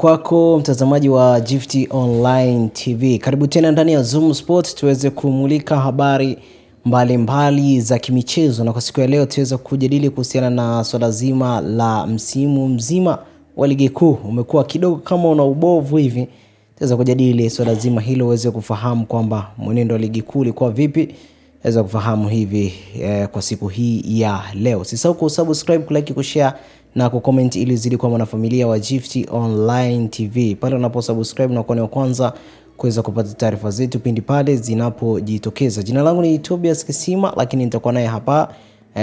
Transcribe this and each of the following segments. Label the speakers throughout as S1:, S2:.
S1: kwako mtazamaji wa Gift Online TV. Karibu tena ndani ya Zoom Sport tuweze kumulika habari mbalimbali za kimichezo, na kwa siku ya leo tuweza kujadili kuhusiana na swala zima la msimu mzima wa ligi kuu. Umekuwa kidogo kama una ubovu hivi. Tuweza kujadili swala zima hilo uweze kufahamu kwamba mwenendo wa ligi kuu ulikuwa vipi. Tuweza kufahamu hivi kwa siku hii ya leo. Usisahau kusubscribe, kulike, kushare na kucomment ili uzidi kuwa mwanafamilia wa Gift Online TV. Pale unaposubscribe na kuwa wa kwanza kuweza kupata taarifa zetu pindi pale zinapojitokeza. Jina langu ni Tobias Kisima, lakini nitakuwa naye hapa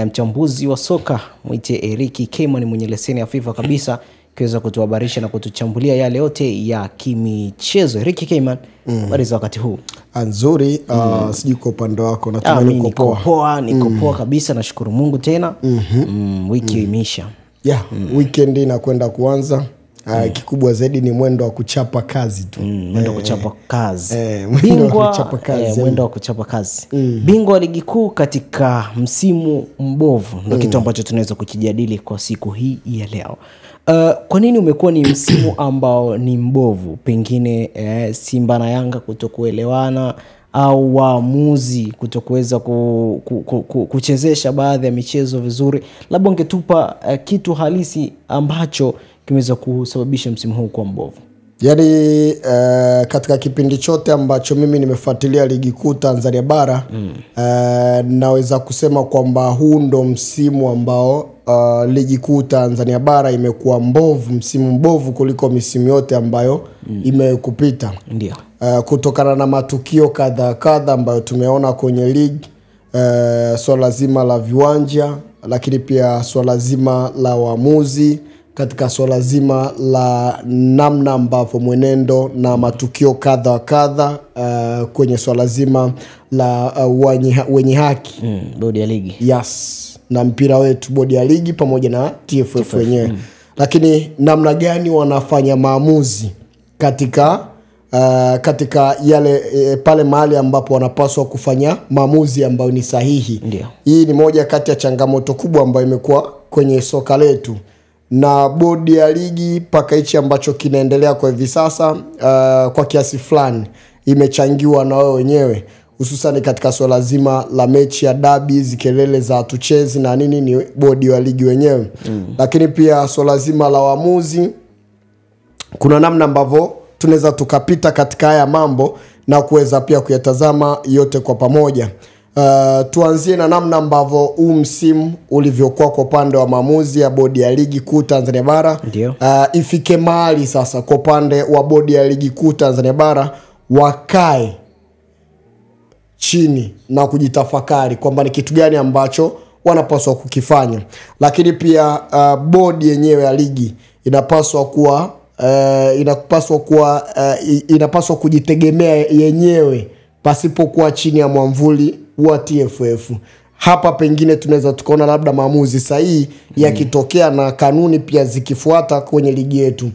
S1: mchambuzi wa soka mwite Eriki Keyman mwenye leseni ya FIFA kabisa, kiweza kutuhabarisha na kutuchambulia yale yote ya kimichezo. Eriki Keyman, habari za wakati huu?
S2: Nzuri. Sijui kwa upande wako. Natumai uko poa.
S1: Niko poa kabisa, nashukuru Mungu tena. Wiki imeisha.
S2: Weekend inakwenda kuanza. Kikubwa zaidi ni mwendo wa kuchapa kazi tu.
S1: Mwendo wa kuchapa kazi.
S2: Mwendo
S1: wa kuchapa kazi. Bingwa wa ligi kuu katika msimu mbovu ndio kitu ambacho tunaweza kukijadili kwa siku hii ya leo. Kwa nini umekuwa ni msimu ambao ni mbovu? Pengine Simba na Yanga kutokuelewana au waamuzi kutokuweza kuchezesha baadhi ya michezo vizuri. Labda ungetupa kitu halisi ambacho kimeweza kusababisha msimu huu kuwa mbovu.
S2: Yaani katika kipindi chote ambacho mimi nimefuatilia ligi kuu Tanzania bara, naweza kusema kwamba huu ndo msimu ambao ligi kuu Tanzania bara imekuwa mbovu, msimu mbovu kuliko misimu yote ambayo imekupita.
S1: Ndio.
S2: Kutokana na matukio kadha ambayo tumeona kwenye ligi, swala zima la viwanja, lakini pia swala zima la waamuzi, katika swala zima la namna ambavyo mwenendo na matukio kadha kwenye swala zima la wenye haki,
S1: bodi ya ligi.
S2: Yes, na mpira wetu, bodi ya ligi pamoja na TFF wenyewe. Lakini namna gani wanafanya maamuzi katika yale pale mahali ambapo wanapaswa kufanya maamuzi ambayo ni sahihi.
S1: Ndiyo.
S2: Hii ni moja kati ya changamoto kubwa ambayo imekuwa kwenye soka letu, na bodi ya ligi paka hichi ambacho kinaendelea kwa hivi sasa kwa kiasi fulani imechangiwa na wao wenyewe, hususan katika swala zima la mechi ya dabi, zikelele za tuchezi na nini, ni bodi ya ligi wenyewe. Lakini pia swala zima la waamuzi, kuna namna ambavyo tunaweza tukapita katika haya mambo na kuweza pia kuyatazama yote kwa pamoja. Tuanzie na namna ambavyo huu msimu ulivyokuwa kwa upande wa maamuzi ya bodi ya ligi kuu Tanzania bara. Ifike mahali sasa kwa upande wa bodi ya ligi kuu Tanzania bara wakae chini na kujitafakari kwamba ni kitu gani ambacho wanapaswa kukifanya. Lakini pia bodi yenyewe ya ligi inapaswa kujitegemea yenyewe pasipokuwa chini ya mwamvuli wa TFF. Hapa pengine tunaweza tukaona labda maamuzi sahihi yakitokea na kanuni pia zikifuata kwenye ligi yetu,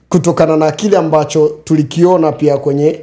S2: kutokana na kile ambacho tulikiona pia kwenye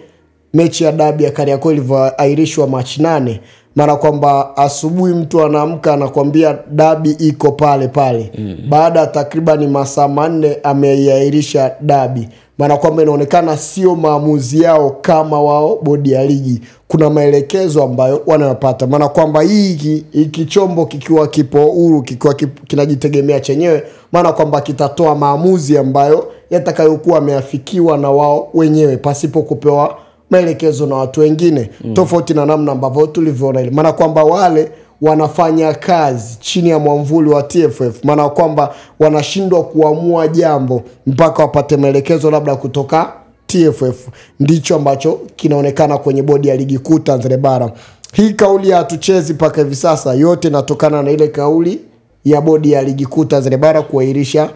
S2: mechi ya dabi ya Kariakoo ilivyoahirishwa Machi 8. Maana kwamba asubuhi mtu anaamka anakuambia dabi iko pale pale. Baada takriban masaa 4 ameiahirisha dabi. Maana kwamba inaonekana sio maamuzi yao kama wao bodi ya ligi. Kuna maelekezo ambayo wanayopata. Maana kwamba hiki chombo kikiwa kipo huru, kikiwa kinajitegemea chenyewe, maana kwamba kitatoa maamuzi ambayo yatakayokuwa yameafikiwa na wao wenyewe pasipo kupewa maelekezo na watu wengine. Tofauti na namna ambavyo tulivyoona ile. Maana kwamba wale wanafanya kazi chini ya mwamvuli wa TFF. Maana kwamba wanashindwa kuamua jambo mpaka wapate maelekezo labda kutoka TFF. Ndicho ambacho kinaonekana kwenye bodi ya ligi kuu Tanzania bara. Hii kauli ya hatuchezi paka hivi sasa yote inatokana na ile kauli ya bodi ya ligi kuu Tanzania bara kuahirisha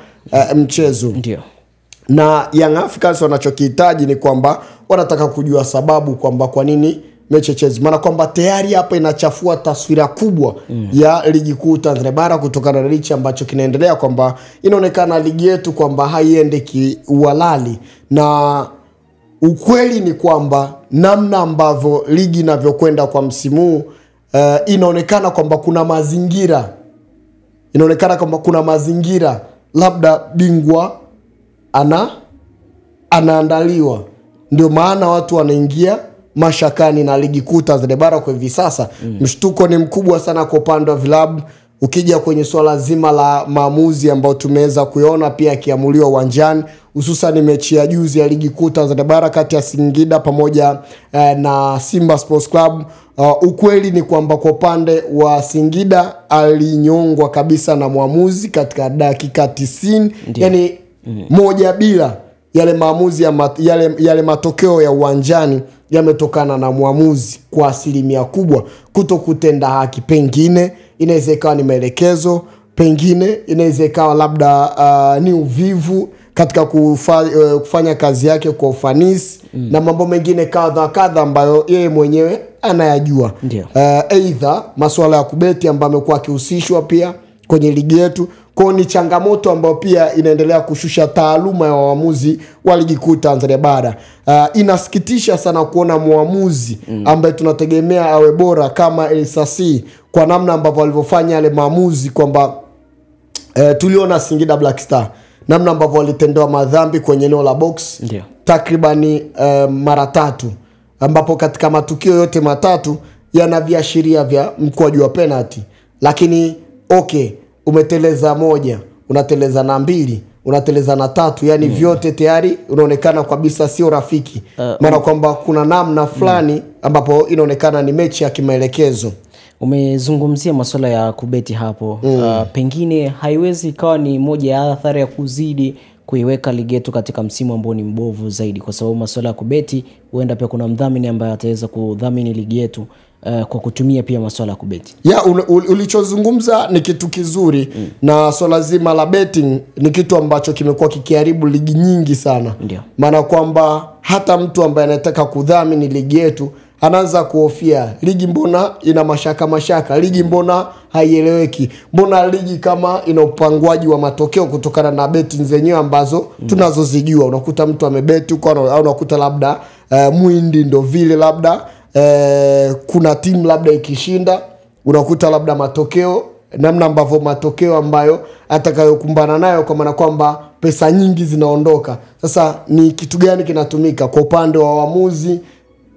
S2: mchezo.
S1: Ndio.
S2: Na Young Africans wanachokihitaji ni kwamba wanataka kujua sababu kwamba kwa nini mechi chezi. Maana kwamba tayari hapa inachafua taswira kubwa ya ligi kuu Tanzania bara, kutokana na licha ambacho kinaendelea kwamba inaonekana ligi yetu kwamba haiende kiuhalali. Na ukweli ni kwamba namna ambavyo ligi inavyokwenda kwa msimu inaonekana kwamba kuna mazingira labda bingwa anaandaliwa. Ndio maana watu wanaingia mashakani na ligi kuu Tanzania bara kwa hivi sasa. Mshtuko ni mkubwa sana kwa upande wa vilabu. Ukija kwenye swala zima la maamuzi ambayo tumeweza kuiona pia akiamuliwa uwanjani, hususan mechi ya juzi ya ligi kuu Tanzania bara kati ya Singida pamoja na Simba Sports Club. Ukweli ni kwamba kwa upande wa Singida alinyongwa kabisa na muamuzi katika dakika 90. Yani moja bila, yale maamuzi yale matokeo ya uwanjani yametokana na muamuzi kwa asilimia kubwa kuto kutenda haki. Pengine inaweza ikawa ni maelekezo, pengine inaweza ikawa labda ni uvivu katika kufanya kazi yake kwa ufanisi na mambo mengine kadha ambayo yeye mwenyewe anayajua. Either masuala ya kubeti ambayo amekuwa akihusishwa pia kwenye ligi yetu. Kwa ni changamoto ambayo pia inaendelea kushusha taaluma ya waamuzi wa ligi kuu Tanzania bara. Inasikitisha sana kuona muamuzi ambaye tunategemea awe bora kama Elsasi kwa namna ambavyo walivyofanya yale maamuzi, kwamba tuliona Singida Black Star namna ambavyo walitendewa madhambi kwenye eneo la box takribani mara 3, ambapo katika matukio yote matatu yana viashiria vya mkwaju wa penalty. Lakini umeteleza moja, unateleza na 2, unateleza na 3, yani vyote tayari unaonekana kabisa sio rafiki. Maana kwamba kuna namna fulani ambapo inaonekana ni mechi ya kimaelekezo.
S1: Umezungumzia masuala ya kubeti hapo. Pengine haiwezi ikawa ni moja ya athari ya kuzidi kuiweka ligi yetu katika msimu ambao ni mbovu zaidi, kwa sababu masuala ya kubeti huenda pia kuna mdhamini ambaye ataweza kudhamini ligi yetu kwa kutumia pia masuala ya kubeti.
S2: Ulichozungumza ni kitu kizuri. Na swala zima la betting ni kitu ambacho kimekuwa kikiharibu ligi nyingi sana. Maana kwamba hata mtu ambaye anataka kudhamini ligi yetu anaanza kuhofia ligi, mbona ina mashaka, ligi mbona haieleweki, mbona ligi kama ina upangwaji wa matokeo kutokana na betting zenyewe ambazo tunazozijua. Unakuta mtu amebeti huko, au unakuta labda Muhindi ndo vile labda kuna timu labda ikishinda, unakuta labda matokeo namna ambavyo matokeo ambayo atakayokumbana nayo, kwa maana kwamba pesa nyingi zinaondoka. Sasa ni kitu gani kinatumika kwa upande wa waamuzi?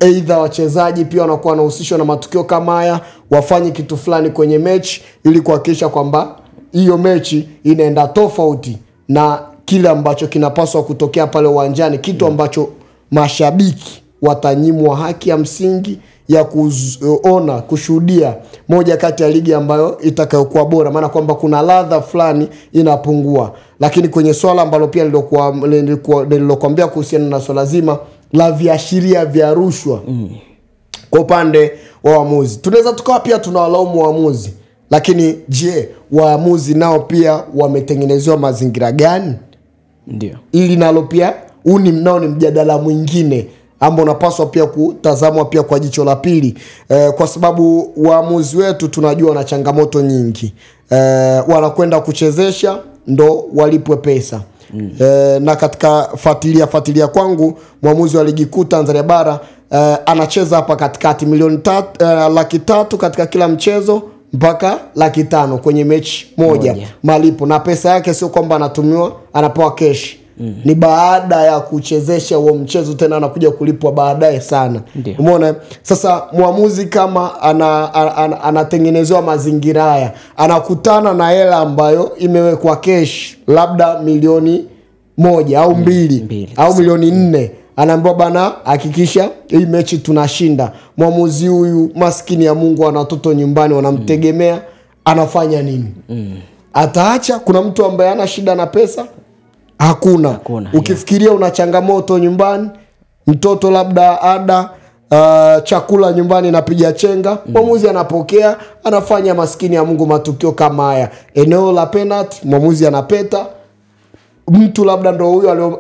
S2: Either wachezaji pia wanakuwa wanahusishwa na matukio kama haya, wafanye kitu fulani kwenye mechi ili kuhakikisha kwamba hiyo mechi inaenda tofauti na kile ambacho kinapaswa kutokea pale uwanjani, kitu ambacho mashabiki watanyimwa haki ya msingi ya kushuhudia moja kati ya ligi ambayo itakayokuwa bora. Maana kwamba kuna ladha fulani inapungua. Lakini kwenye swala ambalo pia nililokuambia kuhusiana na swala zima la viashiria vya rushwa kwa upande wa waamuzi, tunaweza tukawa pia tunawalaumu waamuzi, lakini je, waamuzi nao pia wametengenezewa mazingira gani? Ili nalo pia nao ni mjadala mwingine ambao unapaswa pia kutazamwa pia kwa jicho la pili. Kwa sababu waamuzi wetu tunajua na changamoto nyingi. Wanakwenda kuchezesha ndo walipwe pesa. Na katika fuatilia kwangu, mwamuzi wa ligi kuu Tanzania bara anacheza hapa katikati milioni 3 katika kila mchezo mpaka 500,000 kwenye mechi moja malipo, na pesa yake sio kwamba anatumiwa anapewa cash. Ni baada ya kuchezesha huo mchezo, tena anakuja kulipwa baadaye sana. Umeona? Sasa muamuzi kama anatengenezewa mazingira haya, anakutana na hela ambayo imewekwa cash labda milioni 1 au 2 au milioni 4, anaambiwa bana hakikisha hii mechi tunashinda. Muamuzi huyu maskini ya Mungu ana watoto nyumbani wanamtegemea, anafanya nini? Ataacha? Kuna mtu ambaye ana shida na pesa? Hakuna. Ukifikiria una changamoto nyumbani, mtoto labda ada, chakula nyumbani napiga chenga, mwamuzi anapokea, anafanya maskini ya Mungu matukio kama haya. Eneo la penalty mwamuzi anapeta. Mtu labda ndo huyo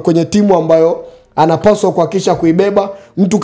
S2: kwenye timu ambayo anapaswa kuhakisha kuibeba, mtu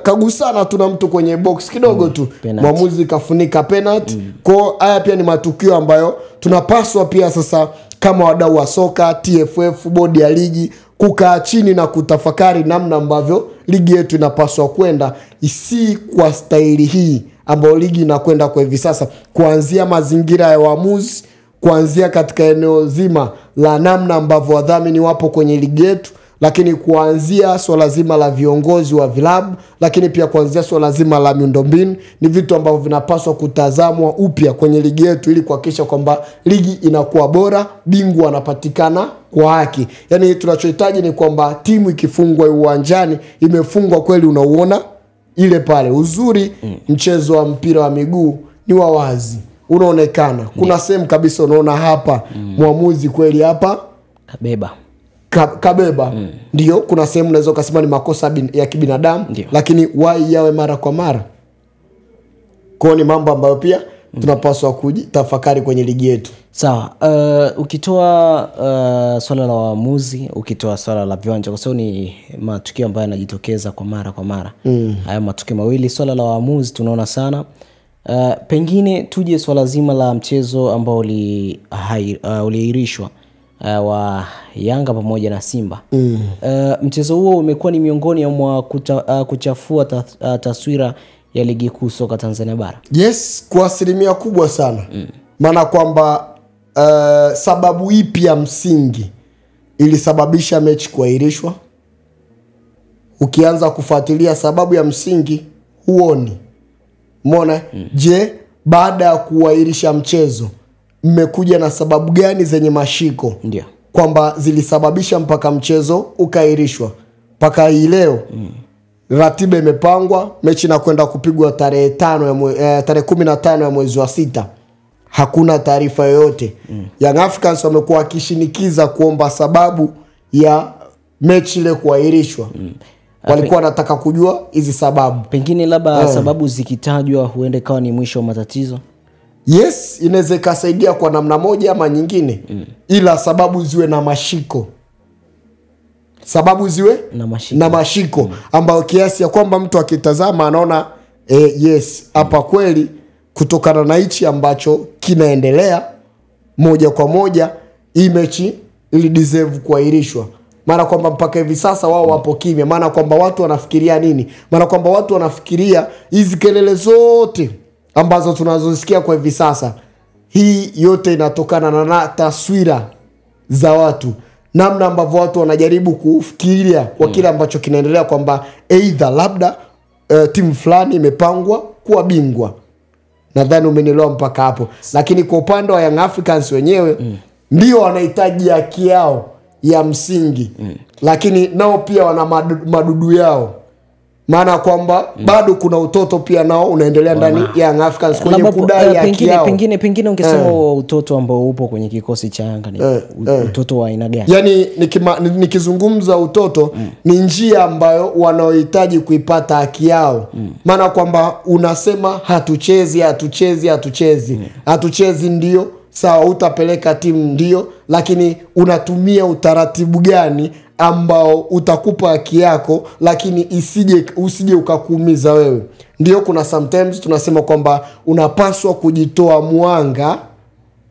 S2: kagusana tu na mtu kwenye box kidogo tu, mwamuzi kafunika penalty. Kwa haya pia ni matukio ambayo tunapaswa pia sasa kama wadau wa soka, TFF, bodi ya ligi, kukaa chini na kutafakari namna ambavyo ligi yetu inapaswa kwenda, isi kwa staili hii ambayo ligi inakwenda kwa hivi sasa, kuanzia mazingira ya waamuzi, kuanzia katika eneo zima la namna ambavyo wadhamini wapo kwenye ligi yetu, lakini kuanzia swala zima la viongozi wa vilabu, lakini pia kuanzia swala zima la miundombinu, ni vitu ambavyo vinapaswa kutazamwa upya kwenye ligi yetu ili kuhakikisha kwamba ligi inakuwa bora, bingwa anapatikana kwa haki. Yani tunachohitaji ni kwamba timu ikifungwa uwanjani, imefungwa kweli, unauona ile pale. Uzuri mchezo wa mpira wa miguu ni wa wazi, unaonekana. Kuna sehemu kabisa unaona hapa muamuzi kweli hapa kabeba. Ndio, kuna sehemu unaweza kusema ni makosa ya kibinadamu, lakini wai yawe mara kwa mara. Kwa ni mambo ambayo pia tunapaswa kujitafakari kwenye ligi yetu.
S1: Sawa, ukitoa swala la waamuzi, ukitoa swala la viwanja, kwa sababu ni matukio ambayo yanajitokeza kwa mara. Hayo matukio mawili, swala la waamuzi tunaona sana. Pengine tuje swala zima la mchezo ambao uliahirishwa wa Yanga pamoja na Simba. Mchezo huo umekuwa ni miongoni mwa kuchafua taswira ya ligi kuu soka Tanzania bara.
S2: Yes, kwa asilimia kubwa sana. Maana kwamba sababu ipi ya msingi ilisababisha mechi kuahirishwa? Ukianza kufuatilia sababu ya msingi huoni. Umeona? Je, baada ya kuahirisha mchezo mmekuja na sababu gani zenye mashiko?
S1: Ndio.
S2: Kwamba zilisababisha mpaka mchezo ukaahirishwa. Mpaka hii leo ratiba imepangwa, mechi inakwenda kupigwa tarehe 15 ya mwezi wa 6. Hakuna taarifa yoyote. Young Africans wamekuwa wakishinikiza kuomba sababu ya mechi ile kuahirishwa. Walikuwa wanataka kujua hizi sababu.
S1: Pengine labda sababu zikitajwa huenda kawa ni mwisho wa matatizo.
S2: Yes, inaweza kusaidia kwa namna moja ama nyingine. Ila sababu ziwe na mashiko. Sababu ziwe na mashiko ambao kiasi ya kwamba mtu akitazama anaona yes, hapa kweli kutokana na hichi ambacho kinaendelea moja kwa moja hii mechi ili deserve kuahirishwa. Maana kwamba mpaka hivi sasa wao wapo kimya. Maana kwamba watu wanafikiria nini? Maana kwamba watu wanafikiria hizi kelele zote ambazo tunazosikia kwa hivi sasa, hii yote inatokana na taswira za watu, namna ambavyo watu wanajaribu kufikiria kwa kile ambacho kinaendelea, kwamba either labda timu fulani imepangwa kuwa bingwa. Nadhani umenielewa mpaka hapo. Lakini kwa upande wa Young Africans wenyewe ndio wanahitaji haki yao ya msingi, lakini nao pia wana madudu yao. Maana kwamba bado kuna utoto pia nao unaendelea ndani ya Young Africans kwenye kudai haki yao.
S1: Pengine ungesema utoto ambao upo kwenye kikosi cha Yanga ni utoto wa aina gani?
S2: Yani nikizungumza utoto ni njia ambayo wanaohitaji kuipata haki yao. Maana kwamba unasema hatuchezi ndio, sawa, utapeleka timu ndio, lakini unatumia utaratibu gani ambao utakupa haki yako, lakini usije ukakuumiza wewe? Ndio kuna sometimes tunasema kwamba unapaswa kujitoa mwanga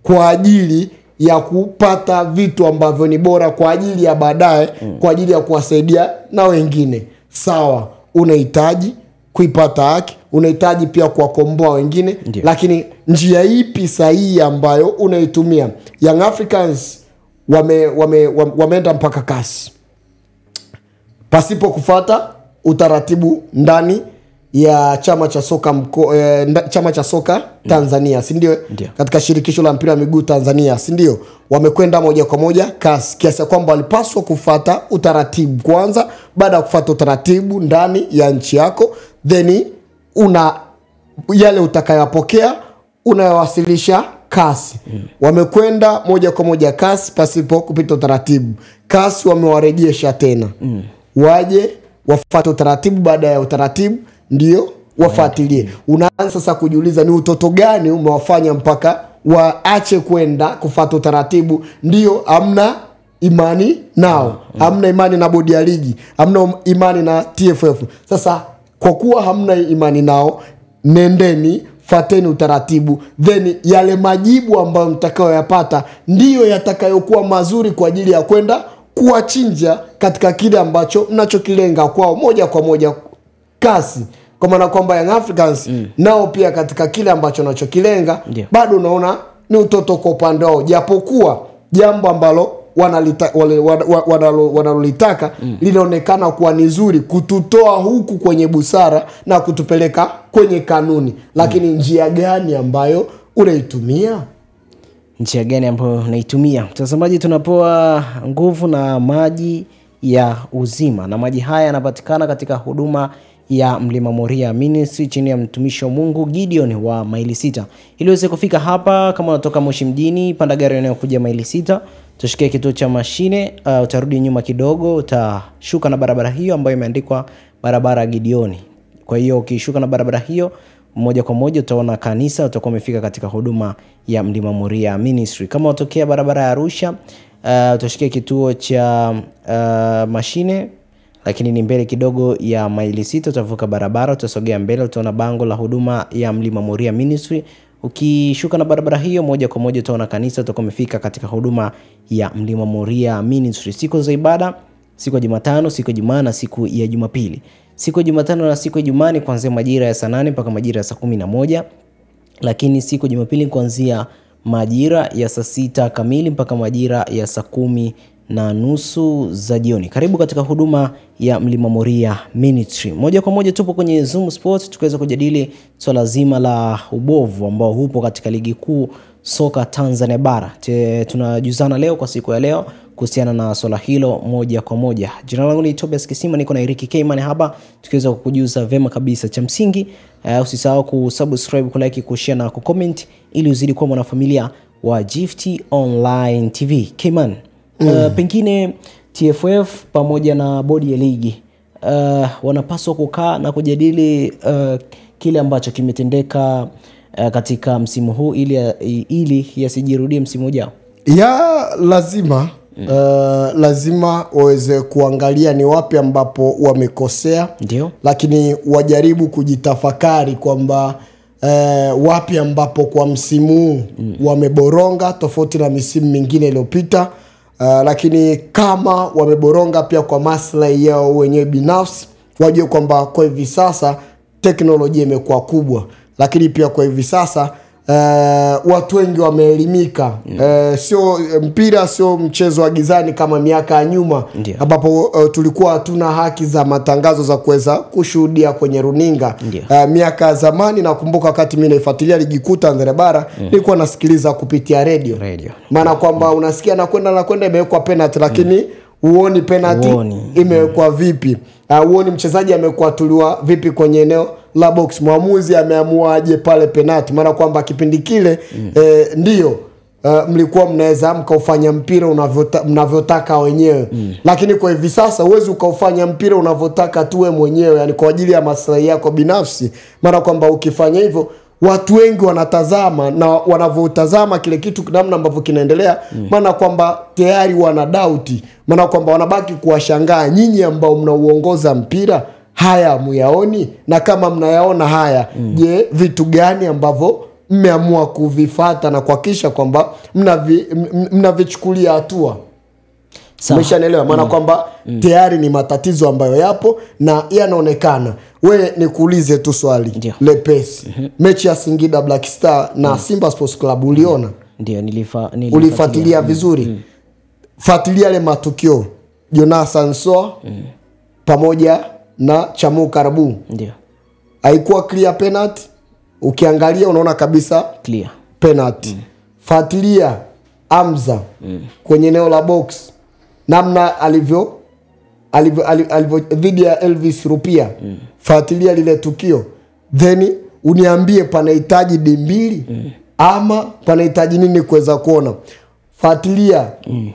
S2: kwa ajili ya kupata vitu ambavyo ni bora kwa ajili ya baadaye, kwa ajili ya kuwasaidia na wengine. Sawa, unahitaji kuipata haki, unahitaji pia kuwakomboa wengine.
S1: Ndiyo.
S2: Lakini njia ipi sahihi ambayo unaitumia? Young Africans wameenda mpaka kasi pasipo kufuata utaratibu ndani ya chama cha soka Tanzania, si ndio? Katika shirikisho la mpira wa miguu Tanzania, si ndio? Wamekwenda moja kwa moja kasi, kiasi kwamba walipaswa kufuata utaratibu kwanza. Baada ya kufuata utaratibu ndani ya nchi yako, then yale utakayopokea unayowasilisha kasi. Wamekwenda moja kwa moja kasi pasipo kupita utaratibu. Kasi wamewarejesha tena. Waje wafuate utaratibu, baada ya utaratibu ndio wafuatilie. Unaanza sasa kujiuliza ni utoto gani umewafanya mpaka waache kwenda kufuata utaratibu? Ndio hamna imani nao, hamna imani na bodi ya ligi, hamna imani na TFF. Sasa kwa kuwa hamna imani nao, nendeni fateni utaratibu, then yale majibu ambayo mtakayoyapata ndiyo yatakayokuwa mazuri kwa ajili ya kwenda kuwachinja katika kile ambacho mnachokilenga kwao moja kwa moja kasi. Kwa maana kwamba Young Africans nao pia katika kile ambacho nachokilenga bado unaona ni utoto kwa upande wao, japokuwa jambo ambalo wanalolitaka linaonekana kuwa ni nzuri, kututoa huku kwenye busara na kutupeleka kwenye kanuni. Lakini njia gani ambayo unaitumia?
S1: Njia gani ambayo unaitumia? Mtazamaji, tunapoa nguvu na maji ya uzima, na maji haya yanapatikana katika huduma ya Mlima Moria Ministry chini ya mtumishi wa Mungu Gideon wa Maili 6. Ili uweze kufika hapa, kama unatoka Moshi mjini, panda gari inayokuja Maili 6, tushikie kituo cha mashine, utarudi nyuma kidogo, utashuka na barabara hiyo ambayo imeandikwa barabara Gideon. Kwa hiyo ukishuka na barabara hiyo, moja kwa moja utaona kanisa, utakuwa umefika katika huduma ya Mlima Moria Ministry. Kama utokea barabara ya Arusha, utashikia kituo cha mashine, lakini ni mbele kidogo ya Maili 6, utavuka barabara, utasogea mbele, utaona bango la huduma ya Mlima Moria Ministry. Ukishuka na barabara hiyo, moja kwa moja utaona kanisa, utakuwa umefika katika huduma ya Mlima Moria Ministry. Siku za ibada, siku ya Jumatano, siku ya Ijumaa na siku ya Jumapili. Siku ya Jumatano na siku ya Ijumaa ni kuanzia majira ya saa 8 mpaka majira ya saa 11, lakini siku ya Jumapili kuanzia majira ya saa 6 kamili mpaka majira ya saa 10:30 za jioni. Karibu katika huduma ya Mlima Moria Ministry. Moja kwa moja tupo kwenye Zoom Sports tukaweza kujadili swala zima la ubovu ambao hupo katika ligi kuu soka Tanzania bara. Tunajuzana leo kwa siku ya leo kuhusiana na swala hilo moja kwa moja. Jina langu ni Tobias Kisima, niko na Eric Kayman hapa tukiweza kukujuza vema kabisa. Cha msingi usisahau kusubscribe, kulike, kushare na kucomment ili uzidi kuwa mwanafamilia wa Gift Online TV. Kayman, pengine TFF pamoja na bodi ya ligi wanapaswa kukaa na kujadili kile ambacho kimetendeka katika msimu huu ili yasijirudie msimu ujao.
S2: Lazima waweze kuangalia ni wapi ambapo wamekosea.
S1: Ndio.
S2: Lakini wajaribu kujitafakari kwamba wapi ambapo kwa msimu wameboronga tofauti na misimu mingine iliyopita. Lakini kama wameboronga pia kwa maslahi yao wenyewe binafsi, wajue kwamba kwa hivi sasa teknolojia imekuwa kubwa, lakini pia kwa hivi sasa watu wengi wameelimika. Sio mpira, sio mchezo wa gizani kama miaka ya nyuma ambapo tulikuwa hatuna haki za matangazo za kuweza kushuhudia kwenye runinga. Miaka ya zamani nakumbuka wakati mimi naifuatilia ligi kuu Tanzania bara, nilikuwa nasikiliza kupitia radio. Maana kwamba unasikia nakwenda imewekwa penalty, lakini uoni penalty imewekwa vipi, uoni mchezaji amekuwa tuliwa vipi kwenye eneo la box, muamuzi ameamuaje pale penalty. Maana kwamba kipindi kile ndio mlikuwa mnaweza mkaufanya mpira mnavyotaka wenyewe. Lakini kwa hivi sasa uwezi ukaufanya mpira unavyotaka tu wewe mwenyewe, yani kwa ajili ya maslahi yako binafsi. Maana kwamba ukifanya hivyo watu wengi wanatazama, na wanavyotazama kile kitu namna ambavyo kinaendelea, maana kwamba tayari wana doubt, maana kwamba wanabaki kuwashangaa nyinyi ambao mnauongoza mpira, haya muyaoni? Na kama mnayaona haya, je, vitu gani ambavyo mmeamua kuvifata na kuhakikisha kwamba mnavichukulia hatua? Umeshaelewa? Maana kwamba tayari ni matatizo ambayo yapo na yanaonekana. Wewe nikuulize tu swali lepesi. Mechi ya Singida Black Star na Simba Sports Club uliona?
S1: Ndio,
S2: ulifuatilia vizuri. Fuatilia ile matukio, Jonathan Soa pamoja na Chamu Karabu.
S1: Ndio.
S2: Haikuwa clear penalty? Ukiangalia unaona kabisa
S1: clear
S2: penalty. Fuatilia Hamza kwenye eneo la box, namna alivyo dhidi ya Elvis Rupia. Fuatilia lile tukio, then uniambie panahitaji dimbili ama panahitaji nini kuweza kuona. Fuatilia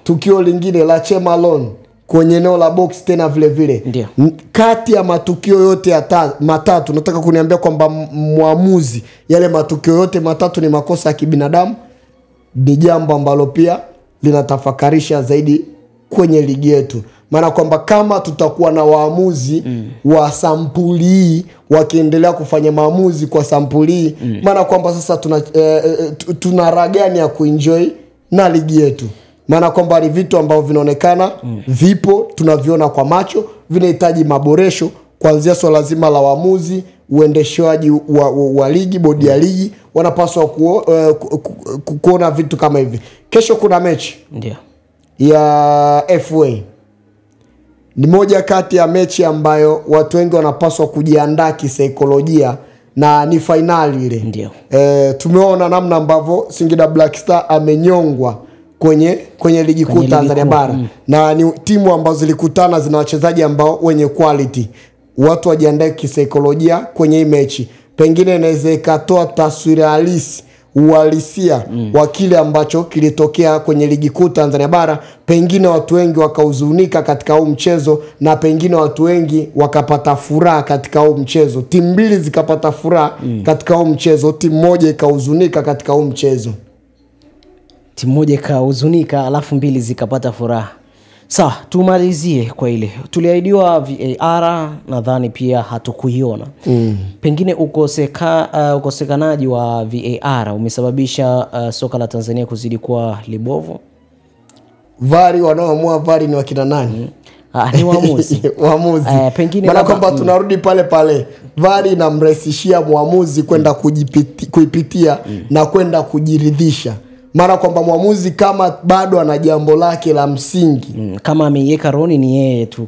S2: tukio lingine la Chemalon kwenye eneo la box tena vile vile. Kati ya matukio yote matatu, nataka kuniambia kwamba muamuzi yale matukio yote matatu ni makosa ya kibinadamu? Ni jambo ambalo pia linatafakarisha zaidi kwenye ligi yetu. Maana kwamba kama tutakuwa na waamuzi wa sampuli hii wakiendelea kufanya maamuzi kwa sampuli hii, maana kwamba sasa tuna raha gani ya kuenjoy na ligi yetu? Maana kwamba ni vitu ambavyo vinaonekana vipo, tunaviona kwa macho, vinahitaji maboresho, kuanzia swala zima la waamuzi, uendeshaji wa ligi, bodi ya ligi wanapaswa kuona vitu kama hivi. Kesho kuna mechi.
S1: Ndio.
S2: ya FA ni moja kati ya mechi ambayo watu wengi wanapaswa kujiandaa kisaikolojia, na ni finali ile.
S1: Ndio.
S2: Tumeona namna ambavyo Singida Black Star amenyongwa kwenye ligi kuu Tanzania bara. Na ni timu ambazo zilikutana zina wachezaji ambao wenye quality. Watu wajiandae kisaikolojia kwenye hii mechi. Pengine inaweza ikatoa taswira halisi, uhalisia wa kile ambacho kilitokea kwenye ligi kuu Tanzania bara. Pengine watu wengi wakahuzunika katika huu mchezo, na pengine watu wengi wakapata furaha katika huu mchezo. Timu mbili zikapata furaha katika huu mchezo, timu moja ikahuzunika katika huu mchezo.
S1: Timu moja ikahuzunika alafu mbili zikapata furaha. Sawa, tumalizie kwa ile. Tuliahidiwa VAR, nadhani pia hatukuiona. Pengine ukosekanaji wa VAR umesababisha soka la Tanzania kuzidi kuwa libovu.
S2: VAR wanaoamua VAR ni wakina nani?
S1: Ni waamuzi.
S2: Waamuzi.
S1: Pengine
S2: maana kwamba tunarudi pale VAR inamrahisishia muamuzi kwenda kuipitia na kwenda kujiridhisha. Mara kwamba muamuzi kama bado ana jambo lake la msingi,
S1: kama ameiweka roni ni yeye tu,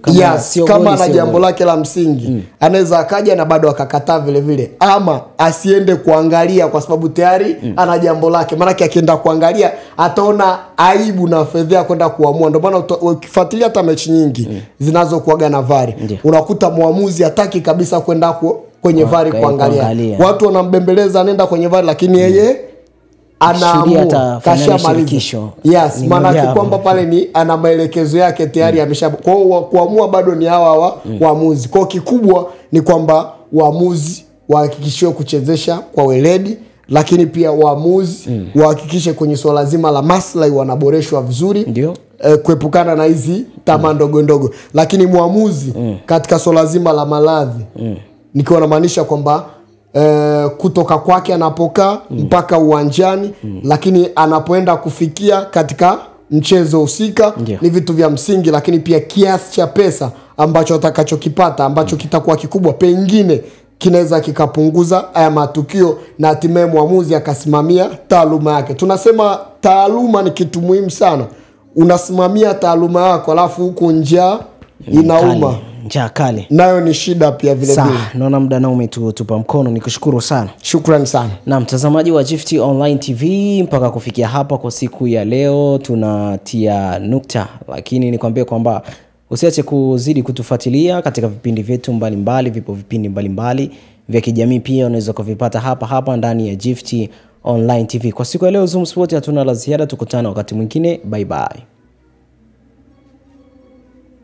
S2: kama ana jambo lake la msingi anaweza akaja na bado akakataa vile vile, ama asiende kuangalia kwa sababu tayari ana jambo lake. Maana akienda kuangalia ataona aibu na fedhea kwenda kuamua. Ndio maana ukifuatilia hata mechi nyingi zinazokuaga na VAR unakuta muamuzi hataki kabisa kwenda kwenye VAR kuangalia. Watu wanambembeleza nenda kwenye VAR, lakini yeye anaamua kashamaliza. Yes, maana kwamba pale ni ana maelekezo yake tayari amesha. Kwa hiyo kuamua bado ni hawa waamuzi. Kwa kikubwa ni kwamba waamuzi wahakikishiwe kuchezesha kwa weledi, lakini pia waamuzi wahakikishe kwenye swala zima la maslahi wanaboreshwa vizuri.
S1: Ndio.
S2: Kuepukana na hizi tamaa ndogo ndogo. Lakini muamuzi katika swala zima la maladhi nikiwa namaanisha kwamba kutoka kwake anapokaa mpaka uwanjani, lakini anapoenda kufikia katika mchezo husika ni vitu vya msingi. Lakini pia kiasi cha pesa ambacho atakachokipata ambacho kitakuwa kikubwa, pengine kinaweza kikapunguza haya matukio na hatimaye muamuzi akasimamia taaluma yake. Tunasema taaluma ni kitu muhimu sana. Unasimamia taaluma yako alafu huko njaa inauma.
S1: Njaa kali
S2: nayo ni shida pia vile vile.
S1: Naona muda nao umetupa mkono, nikushukuru sana.
S2: Shukrani sana.
S1: Na mtazamaji wa Gift Online TV, mpaka kufikia hapa kwa siku ya leo tunatia nukta, lakini nikwambie kwamba usiache kuzidi kutufuatilia katika vipindi vyetu mbalimbali. Vipo vipindi mbalimbali vya kijamii pia unaweza kuvipata hapa ndani ya Gift Online TV. Kwa siku ya leo Zoom Sport hatuna la ziada, tukutane wakati mwingine. Bye bye.